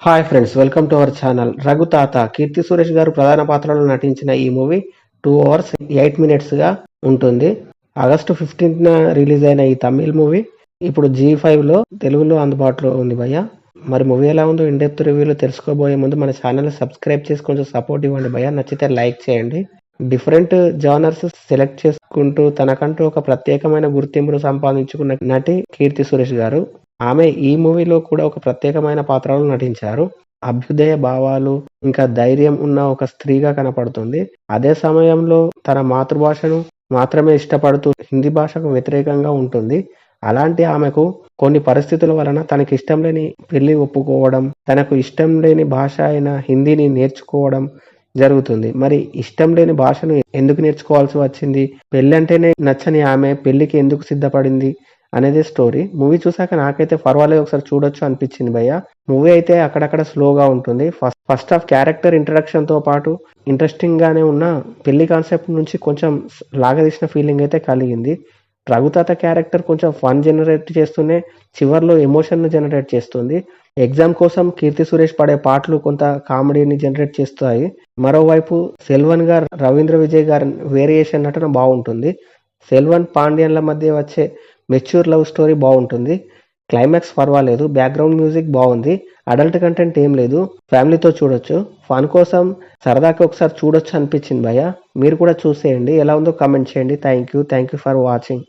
Hi friends, welcome to our channel. Raghuthatha Keerthy Suresh గారు ప్రధాన పాత్రలో నటించిన ఈ మూవీ 2 hours 8 minutes గా ఉంటుంది. ఆగస్టు 15న రిలీజ్ అయిన ఈ తమిళ్ మూవీ ఇప్పుడు G5లో తెలుగులో అందుబాటులో ఉంది భయ్య. మరి మూవీ ఎలా ఉందో ఇన్ డెప్త్ రివ్యూలో తెలుసుకోబోయే ముందు మన ఛానల్ సబ్స్క్రైబ్ చేసి కొంచెం సపోర్ట్ ఇవ్వండి భయ్య. నచ్చితే లైక్ చేయండి. డిఫరెంట్ జానర్స్ సెలెక్ట్ చేసుకుంటూ తనకంటూ ఒక ప్రత్యేకమైన గుర్తింపును సంపాదించుకున్న నటి కీర్తి సురేష్ గారు. ఆమె ఈ మూవీలో కూడా ఒక ప్రత్యేకమైన పాత్రలో నటించారు. అభ్యుదయ భావాలు ఇంకా ధైర్యం ఉన్న ఒక స్త్రీగా కనపడుతుంది. అదే సమయంలో తన మాతృభాషను మాత్రమే ఇష్టపడుతూ హిందీ భాషకు వ్యతిరేకంగా ఉంటుంది. అలాంటి ఆమెకు కొన్ని పరిస్థితుల వలన తనకి ఇష్టం లేని పెళ్లి ఒప్పుకోవడం, తనకు ఇష్టం లేని భాష అయిన హిందీని నేర్చుకోవడం జరుగుతుంది. మరి ఇష్టం లేని భాషను ఎందుకు నేర్చుకోవాల్సి వచ్చింది? పెళ్ళంటేనే నచ్చని ఆమె పెళ్లికి ఎందుకు సిద్ధపడింది అనేది స్టోరీ. మూవీ చూసాక నాకైతే పర్వాలేదు, ఒకసారి చూడొచ్చు అనిపించింది భయ్య. మూవీ అయితే అక్కడక్కడ స్లోగా ఉంటుంది. ఫస్ట్ హాఫ్ క్యారెక్టర్ ఇంట్రడక్షన్ తో పాటు ఇంట్రెస్టింగ్ గానే ఉన్న పెళ్లి కాన్సెప్ట్ నుంచి కొంచెం లాగదీసిన ఫీలింగ్ అయితే కలిగింది. రఘుతాత క్యారెక్టర్ కొంచెం ఫన్ జనరేట్ చేస్తూనే చివర్లో ఎమోషన్ ను జనరేట్ చేస్తుంది. ఎగ్జామ్ కోసం కీర్తి సురేష్ పడే పాటలు కొంత కామెడీని జనరేట్ చేస్తాయి. మరోవైపు సెల్వన్ గారు రవీంద్ర విజయ్ గారి వేరియేషన్ నటన బాగుంటుంది. సెల్వన్ పాండ్యన్ల మధ్య వచ్చే మెచ్యూర్ లవ్ స్టోరీ బాగుంటుంది. క్లైమాక్స్ పర్వాలేదు. బ్యాక్గ్రౌండ్ మ్యూజిక్ బాగుంది. అడల్ట్ కంటెంట్ ఏం లేదు. ఫ్యామిలీతో చూడొచ్చు. ఫన్ కోసం సరదాకి ఒకసారి చూడొచ్చు అనిపించింది భయ్య. మీరు కూడా చూసేయండి. ఎలా ఉందో కామెంట్ చేయండి. Thank you for watching.